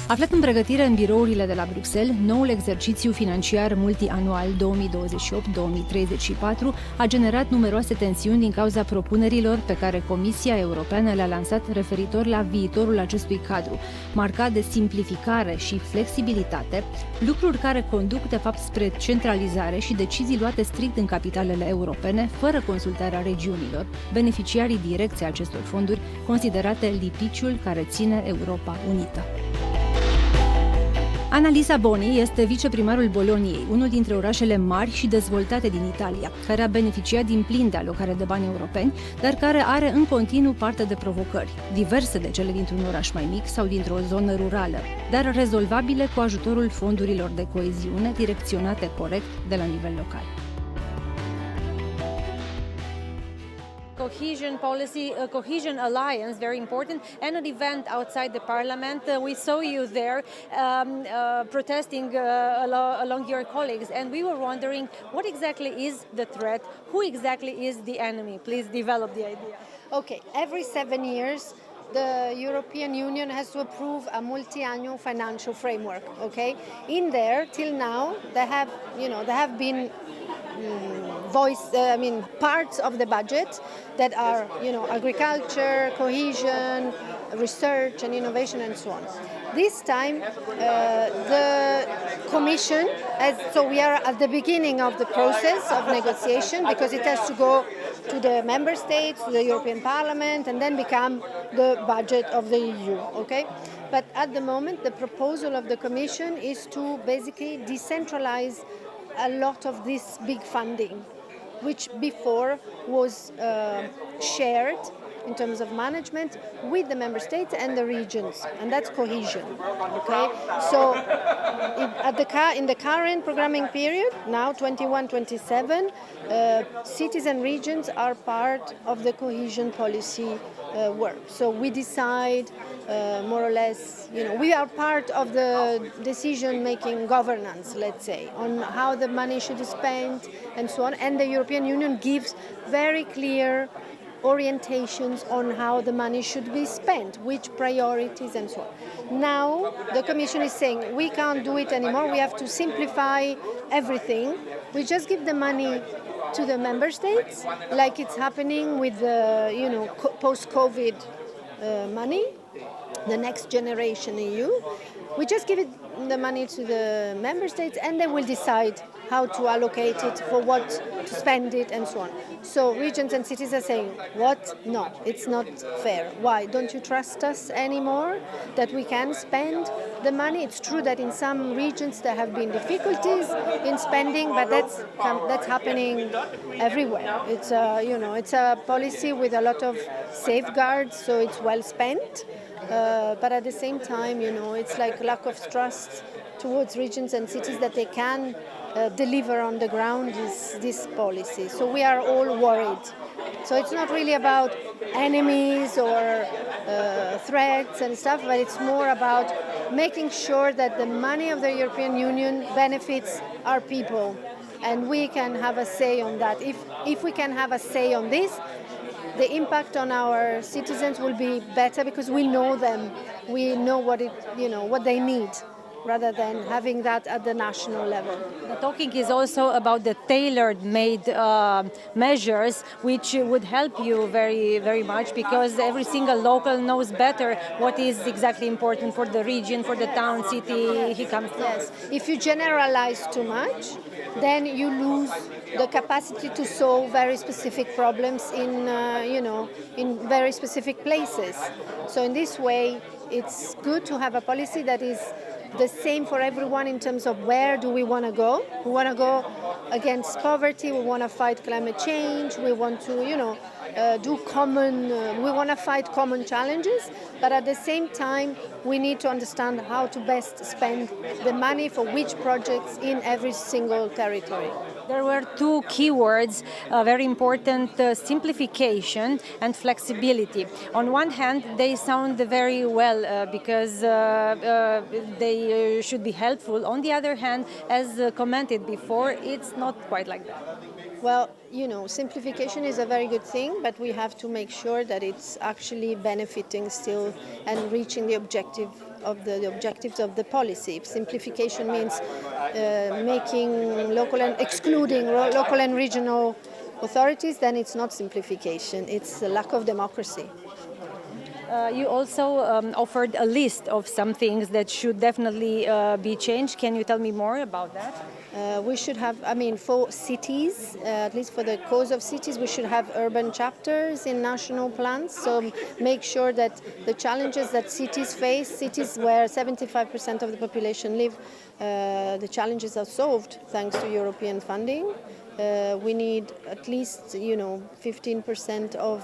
Aflat în pregătire în birourile de la Bruxelles, noul exercițiu financiar multianual 2028-2034 a generat numeroase tensiuni din cauza propunerilor pe care Comisia Europeană le-a lansat referitor la viitorul acestui cadru, marcat de simplificare și flexibilitate, lucruri care conduc de fapt spre centralizare și decizii luate strict în capitalele europene, fără consultarea regiunilor, beneficiarii direcți ai acestor fonduri, considerate lipiciul care ține Europa unită. Lisa Boni este viceprimarul Boloniei, unul dintre orașele mari și dezvoltate din Italia, care a beneficiat din plin de alocare de bani europeni, dar care are în continuu parte de provocări, diverse de cele dintr-un oraș mai mic sau dintr-o zonă rurală, dar rezolvabile cu ajutorul fondurilor de coeziune direcționate corect de la nivel local. Cohesion policy, cohesion alliance, very important, and an event outside the parliament. We saw you there protesting along your colleagues, and we were wondering what exactly is the threat, who exactly is the enemy. Please develop the idea. Okay, every 7 years the European Union has to approve a multi-annual financial framework. Okay, in there till now there have been parts of the budget that are, agriculture, cohesion, research and innovation and so on. This time the Commission, so we are at the beginning of the process of negotiation because it has to go to the Member States, to the European Parliament and then become the budget of the EU, okay? But at the moment the proposal of the Commission is to basically decentralize a lot of this big funding, which before was shared in terms of management with the member states and the regions, and that's cohesion. Okay, so in the current programming period, now 21-27, cities and regions are part of the cohesion policy work. So we decide more or less, we are part of the decision-making governance, let's say, on how the money should be spent and so on. And the European Union gives very clear orientations on how the money should be spent, which priorities and so on. Now the Commission is saying we can't do it anymore, we have to simplify everything. We just give the money to the member states, like it's happening with the post-COVID money, the next generation EU. We just give the money to the member states and they will decide how to allocate it, for what to spend it and so on. So regions and cities are saying, what? No, it's not fair. Why? Don't you trust us anymore that we can spend the money? It's true that in some regions there have been difficulties in spending, but that's happening everywhere. It's a policy with a lot of safeguards, so it's well spent. But at the same time, it's like lack of trust towards regions and cities that they can deliver on the ground this policy. So we are all worried. So it's not really about enemies or threats and stuff, but it's more about making sure that the money of the European Union benefits our people, and we can have a say on that. If we can have a say on this, the impact on our citizens will be better because we know them, we know what they need, rather than having that at the national level. The talking is also about the tailor-made measures, which would help you very, very much because every single local knows better what is exactly important for the region, for the town, city he comes from. Yes, if you generalize too much, then you lose the capacity to solve very specific problems in very specific places. So in this way, it's good to have a policy that is the same for everyone in terms of where do we want to go. We want to go against poverty, we want to fight climate change, we want to, we want to fight common challenges, but at the same time, we need to understand how to best spend the money for which projects in every single territory. There were two keywords, very important, simplification and flexibility. On one hand, they sound very well because they should be helpful. On the other hand, as commented before, it's not quite like that. Well, simplification is a very good thing, but we have to make sure that it's actually benefiting still and reaching the objective the objectives of the policy. If simplification means making local and excluding local and regional authorities, then it's not simplification, it's a lack of democracy. You also offered a list of some things that should definitely be changed. Can you tell me more about that? We should have, for cities, at least for the cause of cities, we should have urban chapters in national plans. So make sure that the challenges that cities face, cities where 75% of the population live, the challenges are solved thanks to European funding. We need at least, 15% of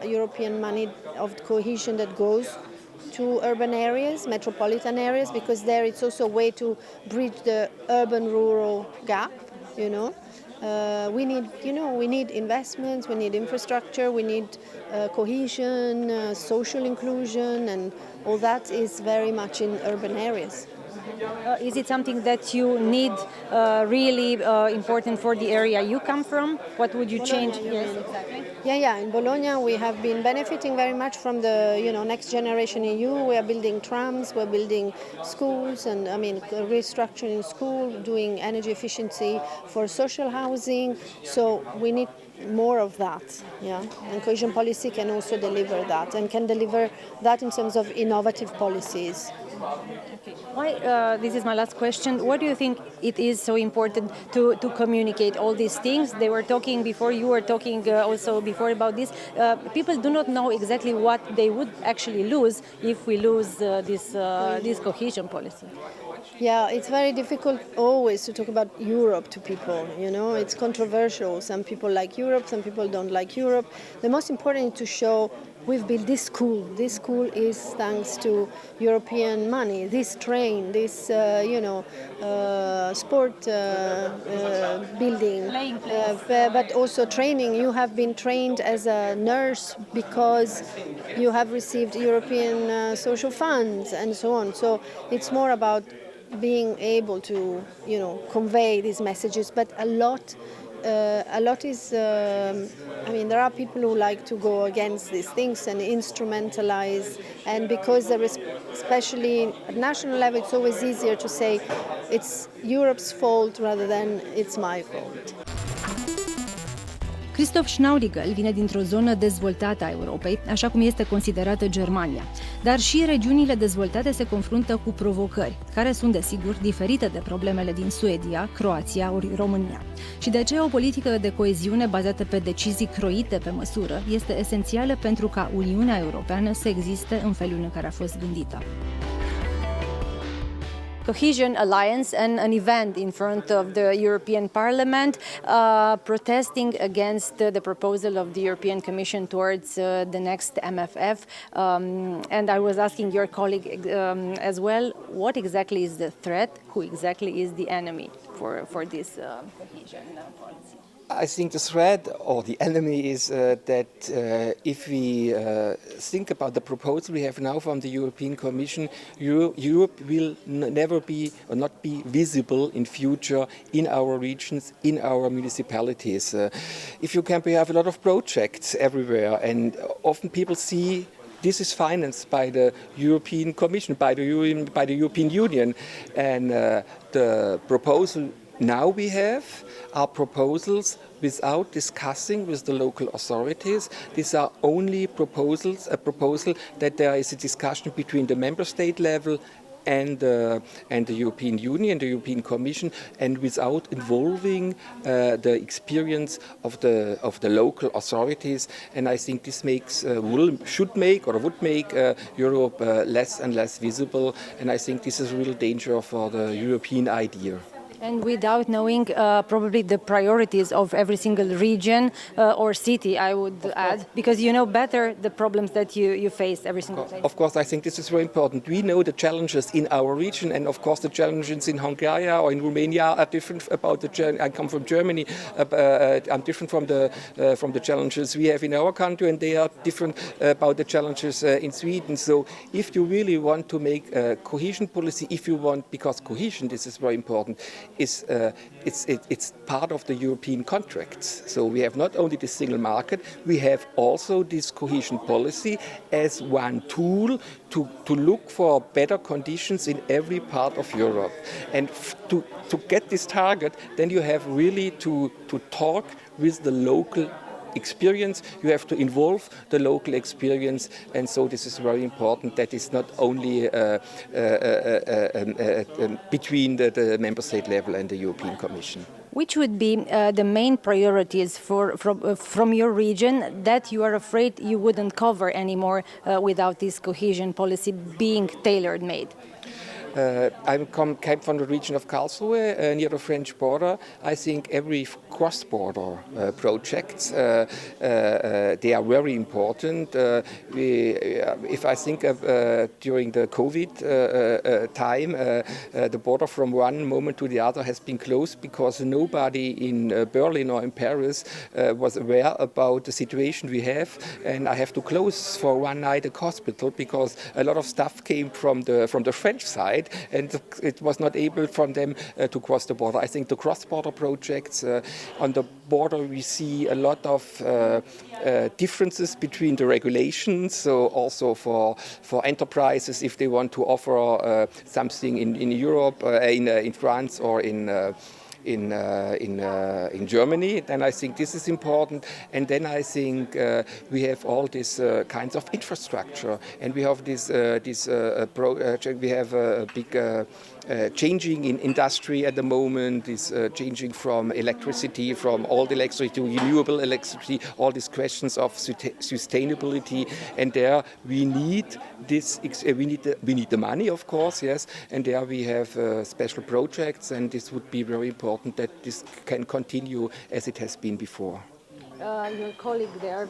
European money of cohesion that goes to urban areas, metropolitan areas, because there it's also a way to bridge the urban-rural gap. We need investments, we need infrastructure, we need cohesion, social inclusion, and all that is very much in urban areas. Is it something that you need really important for the area you come from? What would you change? Yes, exactly. Yeah. In Bologna, we have been benefiting very much from the Next Generation EU. We are building trams, we're building schools, and restructuring school, doing energy efficiency for social housing. So we need more of that, and cohesion policy can also deliver that, and can deliver that in terms of innovative policies. Okay. Why? This is my last question. What do you think it is so important to communicate all these things? They were talking before. You were talking also before about this. People do not know exactly what they would actually lose if we lose this cohesion policy. Yeah, it's very difficult always to talk about Europe to people, it's controversial. Some people like Europe, some people don't like Europe. The most important is to show we've built this school. This school is thanks to European money. This train, this, sport building, but also training. You have been trained as a nurse because you have received European social funds and so on. So it's more about being able to, convey these messages, but a lot is, there are people who like to go against these things and instrumentalize, and because there is, especially at national level, it's always easier to say it's Europe's fault rather than it's my fault. Christoph Schnaurigel vine dintr-o zonă dezvoltată a Europei, așa cum este considerată Germania. Dar și regiunile dezvoltate se confruntă cu provocări, care sunt, desigur, diferite de problemele din Suedia, Croația ori România. Și de aceea o politică de coeziune bazată pe decizii croite pe măsură este esențială pentru ca Uniunea Europeană să existe în felul în care a fost gândită. Cohesion Alliance and an event in front of the European Parliament protesting against the proposal of the European Commission towards the next MFF. And I was asking your colleague as well, what exactly is the threat? Who exactly is the enemy for this cohesion policy? I think the threat or the enemy is that if we think about the proposal we have now from the European Commission, Europe will never be or not be visible in future in our regions, in our municipalities. If you can, we have a lot of projects everywhere, and often people see this is financed by the European Commission, by the European Union, and the proposal now we have are proposals without discussing with the local authorities. These are only proposals, a proposal that there is a discussion between the member state level and the European Union, the European Commission, and without involving the experience of the local authorities. And I think this would make Europe less and less visible. And I think this is a real danger for the European idea. And without knowing probably the priorities of every single region or city, I would add, because you know better the problems that you face every single day. Of course, I think this is very important. We know the challenges in our region, and of course the challenges in Hungary or in Romania are different. I come from Germany. I'm different from the challenges we have in our country, and they are different about the challenges in Sweden. So if you really want to make a cohesion policy, because cohesion, this is very important. is it's part of the European contracts. So we have not only the single market, we have also this cohesion policy as one tool to look for better conditions in every part of Europe. And to get this target, then you have really to talk with the local experience, you have to involve the local experience, and so this is very important. That is not only between the member state level and the European Commission. Which would be the main priorities from your region that you are afraid you wouldn't cover anymore without this cohesion policy being tailor-made? I came from the region of Karlsruhe, near the French border. I think every cross-border projects, they are very important. If I think of during the COVID time, the border from one moment to the other has been closed because nobody in Berlin or in Paris was aware about the situation we have, and I have to close for one night a hospital because a lot of stuff came from the French side, and it was not able from them to cross the border. I think the cross-border projects on the border, we see a lot of differences between the regulations. So also for enterprises, if they want to offer something in Europe, in France or in Germany, then I think this is important. And then I think we have all these kinds of infrastructure, and we have this project. We have a big changing in industry at the moment. Is changing from electricity, from old electricity to renewable electricity. All these questions of sustainability, and there we need this. We need the money, of course, yes. And there we have special projects, and this would be very important that this can continue as it has been before. Your colleague there,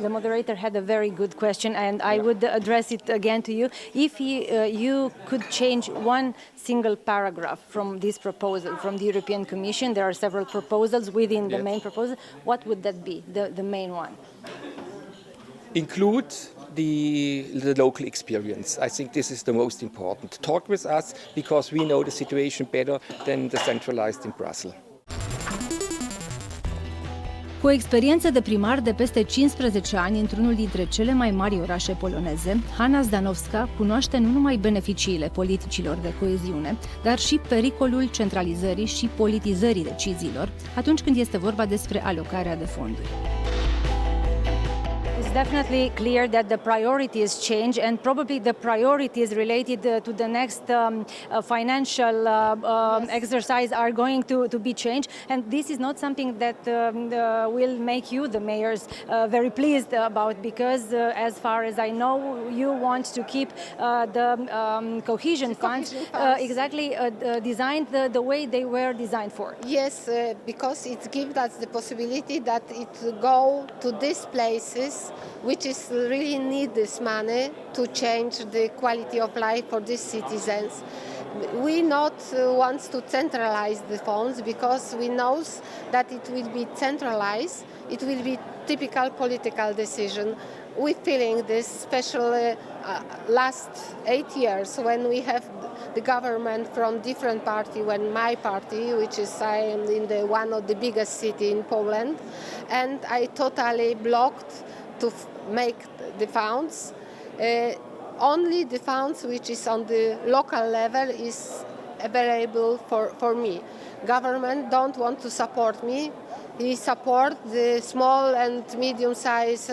the moderator, had a very good question, and I would address it again to you. If you could change one single paragraph from this proposal, from the European Commission, there are several proposals within the main proposal, what would that be, the main one? Include the local experience. I think this is the most important. Talk with us because we know the situation better than the centralized in Brussels. Cu o experiență de primar de peste 15 ani într-unul dintre cele mai mari orașe poloneze, Hanna Zdanowska cunoaște nu numai beneficiile politicilor de coeziune, dar și pericolul centralizării și politizării deciziilor atunci când este vorba despre alocarea de fonduri. It's definitely clear that the priorities change, and probably the priorities related to the next financial exercise are going to be changed, and this is not something that will make you, the mayors, very pleased about, because as far as I know, you want to keep the cohesion funds exactly designed the way they were designed for. Yes, because it gives us the possibility that it go to these places which is really need this money to change the quality of life for these citizens. We not want to centralize the funds because we know that it will be centralized. It will be typical political decision. We're feeling this, especially last 8 years when we have the government from different party. When my party, which is I am in the one of the biggest city in Poland, and I totally blocked to make the funds. Only the funds which is on the local level is available for me. Government don't want to support me. He support the small and medium-sized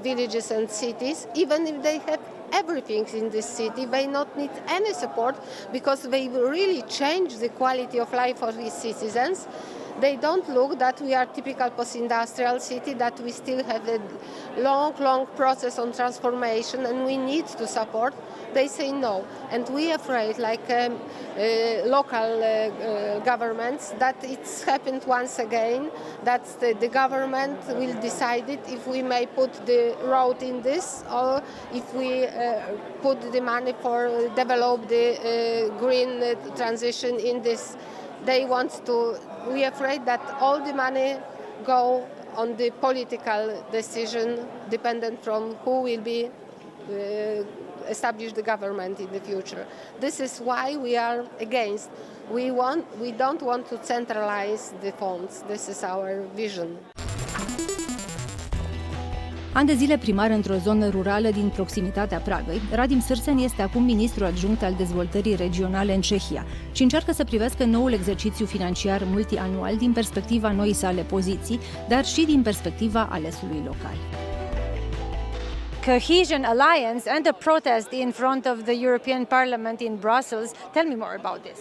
villages and cities, even if they have everything in this city. They not need any support because they will really change the quality of life for these citizens. They don't look that we are typical post-industrial city, that we still have a long process on transformation and we need to support. They say no. And we are afraid, like local governments, that it's happened once again, that the government will decide it if we may put the road in this or if we put the money for develop the green transition in this. They want to. We are afraid that all the money go on the political decision, dependent from who will be establish the government in the future. This is why we are against. We don't want to centralize the funds. This is our vision. An de zile primar într-o zonă rurală din proximitatea Pragăi, Radim Sârsen este acum ministru adjunct al dezvoltării regionale în Cehia și încearcă să privească noul exercițiu financiar multianual din perspectiva noii sale poziții, dar și din perspectiva alesului local. Cohesion Alliance and a protest in front of the European Parliament in Brussels. Tell me more about this.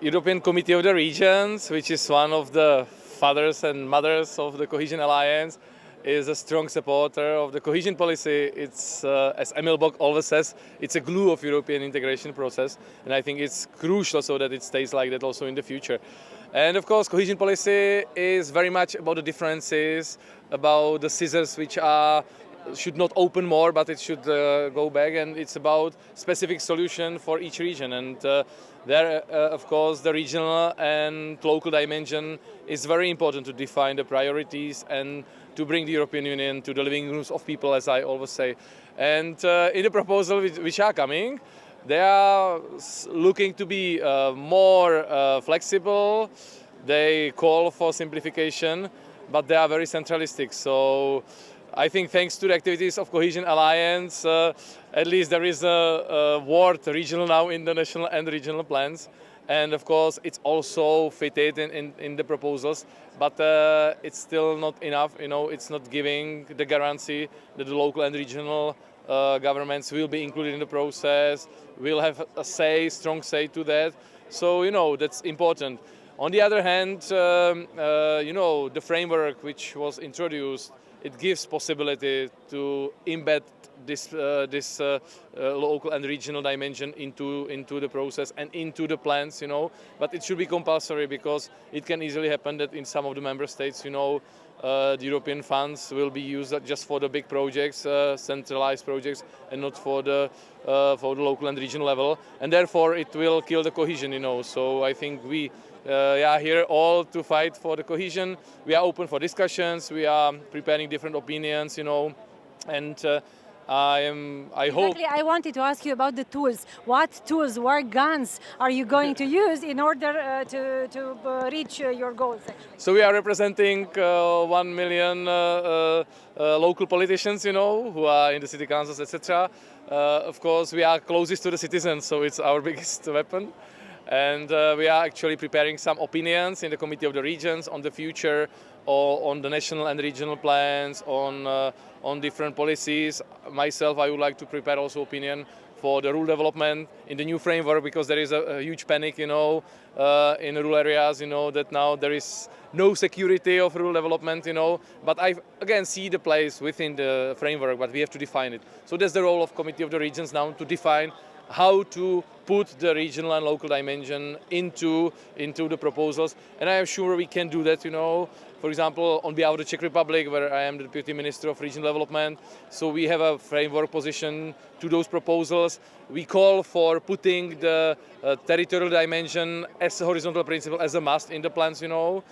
European Committee of the Regions, which is one of the fathers and mothers of the Cohesion Alliance, is a strong supporter of the cohesion policy. It's, as Emil Bock always says, it's a glue of European integration process, and I think it's crucial so that it stays like that also in the future. And of course, cohesion policy is very much about the differences, about the scissors which should not open more, but it should go back, and it's about specific solution for each region. And there, of course, the regional and local dimension is very important to define the priorities and to bring the European Union to the living rooms of people, as I always say. And in the proposal which are coming, they are looking to be more flexible. They call for simplification, but they are very centralistic. So I think thanks to the activities of Cohesion Alliance, at least there is a word regional now in the national and regional plans. And of course, it's also fitted in the proposals, but it's still not enough. You know, it's not giving the guarantee that the local and regional governments will be included in the process, will have a say, strong say to that. So, you know, that's important. On the other hand, you know, the framework which was introduced, it gives possibility to embed this local and regional dimension into the process and into the plans, you know. But it should be compulsory, because it can easily happen that in some of the member states, you know, the European funds will be used just for the big projects, centralized projects, and not for the local and regional level, and therefore it will kill the cohesion, you know. So I think we are here all to fight for the cohesion. We are open for discussions. We are preparing different opinions, you know, and I hope. Exactly, I wanted to ask you about the tools. What tools, what guns are you going to use in order to reach your goals? Actually? So we are representing 1 million local politicians, you know, who are in the city councils, etc. Of course, we are closest to the citizens, so it's our biggest weapon. And we are actually preparing some opinions in the Committee of the Regions on the future, or on the national and regional plans, on different policies. Myself, I would like to prepare also opinion for the rural development in the new framework, because there is a huge panic, you know, in rural areas, you know, that now there is no security of rural development, you know. But I again see the place within the framework, but we have to define it. So that's the role of Committee of the Regions now, to define how to put the regional and local dimension into the proposals, and I am sure we can do that, you know. For example, on behalf of the Czech Republic, where I am the Deputy Minister of Regional Development, so we have a framework position to those proposals. We call for putting the territorial dimension as a horizontal principle, as a must in the plans, you know.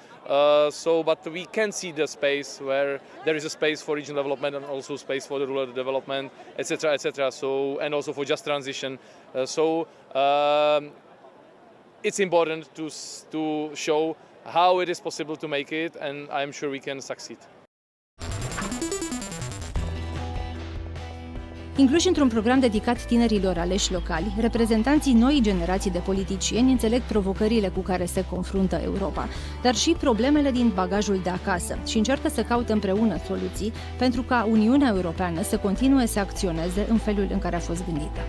But we can see the space where there is a space for regional development and also space for the rural development, etc., etc. So, and also for just transition. It's important to show how it is possible to make it, and I'm sure we can succeed. Incluși într-un program dedicat tinerilor aleși locali, reprezentanții noii generații de politicieni înțeleg provocările cu care se confruntă Europa, dar și problemele din bagajul de acasă și încearcă să caute împreună soluții pentru ca Uniunea Europeană să continue să acționeze în felul în care a fost gândită.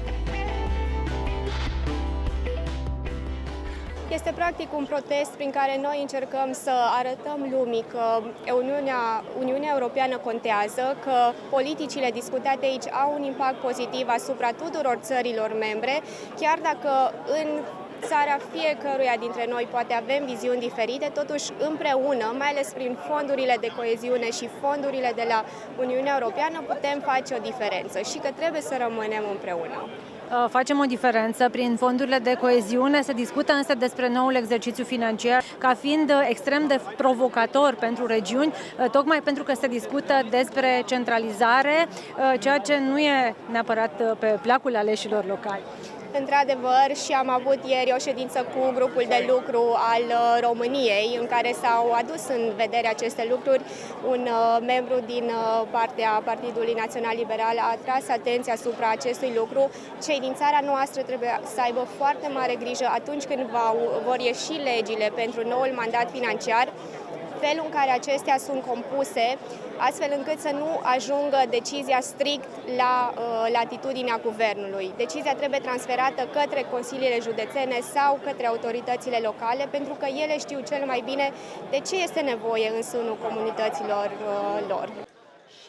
Este practic un protest prin care noi încercăm să arătăm lumii că Uniunea Europeană contează, că politicile discutate aici au un impact pozitiv asupra tuturor țărilor membre, chiar dacă în țara fiecăruia dintre noi poate avem viziuni diferite, totuși împreună, mai ales prin fondurile de coeziune și fondurile de la Uniunea Europeană, putem face o diferență și că trebuie să rămânem împreună. Facem o diferență prin fondurile de coeziune. Se discută însă despre noul exercițiu financiar ca fiind extrem de provocator pentru regiuni, tocmai pentru că se discută despre centralizare, ceea ce nu e neapărat pe placul aleșilor locali. Într-adevăr, și am avut ieri o ședință cu grupul de lucru al României, în care s-au adus în vedere aceste lucruri. Un membru din partea Partidului Național Liberal a atras atenția asupra acestui lucru. Cei din țara noastră trebuie să aibă foarte mare grijă atunci când vor ieși legile pentru noul mandat financiar, felul în care acestea sunt compuse, astfel încât să nu ajungă decizia strict la latitudinea guvernului. Decizia trebuie transferată către consiliile județene sau către autoritățile locale, pentru că ele știu cel mai bine de ce este nevoie în sânul comunităților lor.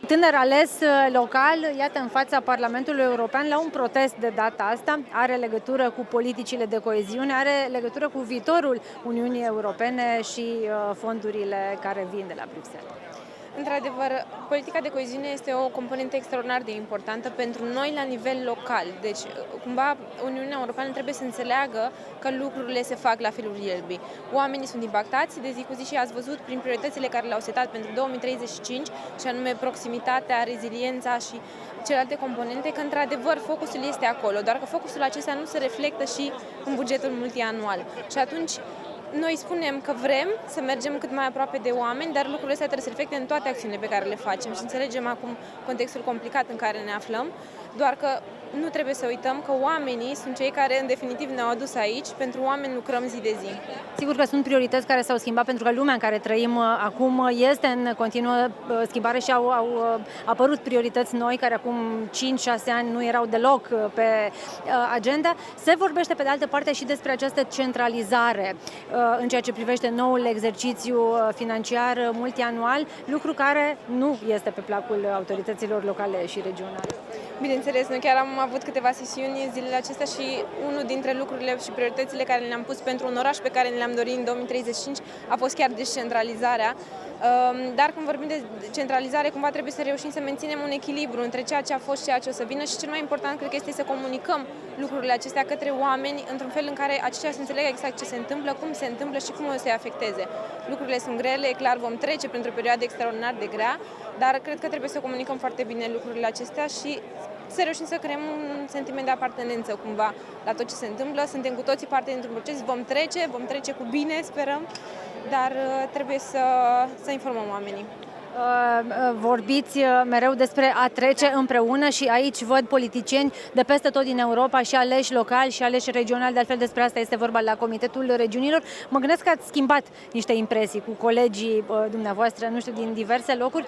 Tânăr ales local, iată, în fața Parlamentului European, la un protest de data asta, are legătură cu politicile de coeziune, are legătură cu viitorul Uniunii Europene și fondurile care vin de la Bruxelles. Într-adevăr, politica de coeziune este o componentă extraordinar de importantă pentru noi la nivel local. Deci, cumva, Uniunea Europeană trebuie să înțeleagă că lucrurile se fac la felul ierbii. Oamenii sunt impactați de zi cu zi și ați văzut prin prioritățile care le-au setat pentru 2035, și anume proximitatea, reziliența și celelalte componente, că într-adevăr focusul este acolo, doar că focusul acesta nu se reflectă și în bugetul multianual. Și atunci, noi spunem că vrem să mergem cât mai aproape de oameni, dar lucrurile astea trebuie să reflecte în toate acțiunile pe care le facem și înțelegem acum contextul complicat în care ne aflăm, doar că nu trebuie să uităm că oamenii sunt cei care în definitiv ne-au adus aici, pentru oameni lucrăm zi de zi. Sigur că sunt priorități care s-au schimbat, pentru că lumea în care trăim acum este în continuă schimbare și au apărut priorități noi care acum 5-6 ani nu erau deloc pe agenda. Se vorbește pe de altă parte și despre această centralizare în ceea ce privește noul exercițiu financiar multianual, lucru care nu este pe placul autorităților locale și regionale. Bineînțeles, noi chiar am avut câteva sesiuni zilele acestea și unul dintre lucrurile și prioritățile care le-am pus pentru un oraș pe care ne le-am dorit în 2035 a fost chiar descentralizarea. Dar când vorbim de centralizare, cumva trebuie să reușim să menținem un echilibru între ceea ce a fost și ceea ce o să vină și cel mai important cred că este să comunicăm lucrurile acestea către oameni într-un fel în care aceștia să înțelegă exact ce se întâmplă, cum se întâmplă și cum o să-i afecteze. Lucrurile sunt grele, e clar, vom trece printr-o perioadă extraordinar de grea, dar cred că trebuie să comunicăm foarte bine lucrurile acestea și să reușim să creăm un sentiment de apartenență cumva la tot ce se întâmplă. Suntem cu toții parte dintr-un proces, vom trece cu bine, sperăm, dar trebuie să informăm oamenii. Vorbiți mereu despre a trece împreună și aici văd politicieni de peste tot din Europa, și aleși locali și aleși regionali, de altfel despre asta este vorba la Comitetul Regiunilor. Mă gândesc că ați schimbat niște impresii cu colegii dumneavoastră, nu știu, din diverse locuri.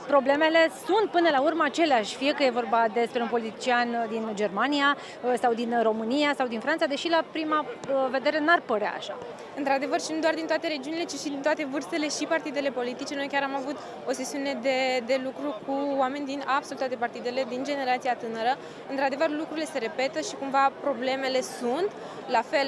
Problemele sunt până la urmă aceleași, fie că e vorba despre un politician din Germania sau din România sau din Franța, deși la prima vedere n-ar părea așa. Într-adevăr, și nu doar din toate regiunile, ci și din toate vârstele și partidele politice. Noi chiar am avut o sesiune de lucru cu oameni din absolut toate partidele, din generația tânără. Într-adevăr, lucrurile se repetă și cumva problemele sunt la fel,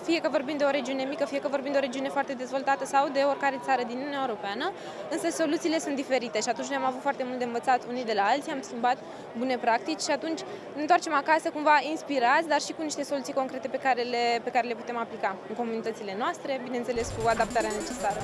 fie că vorbim de o regiune mică, fie că vorbim de o regiune foarte dezvoltată sau de oricare țară din Uniunea Europeană, însă soluțiile sunt diferite și atunci ne-am avut foarte mult de învățat unii de la alții, am schimbat bune practici și atunci ne întoarcem acasă cumva inspirați, dar și cu niște soluții concrete pe care le putem aplica în comunitățile noastre, bineînțeles cu adaptarea necesară.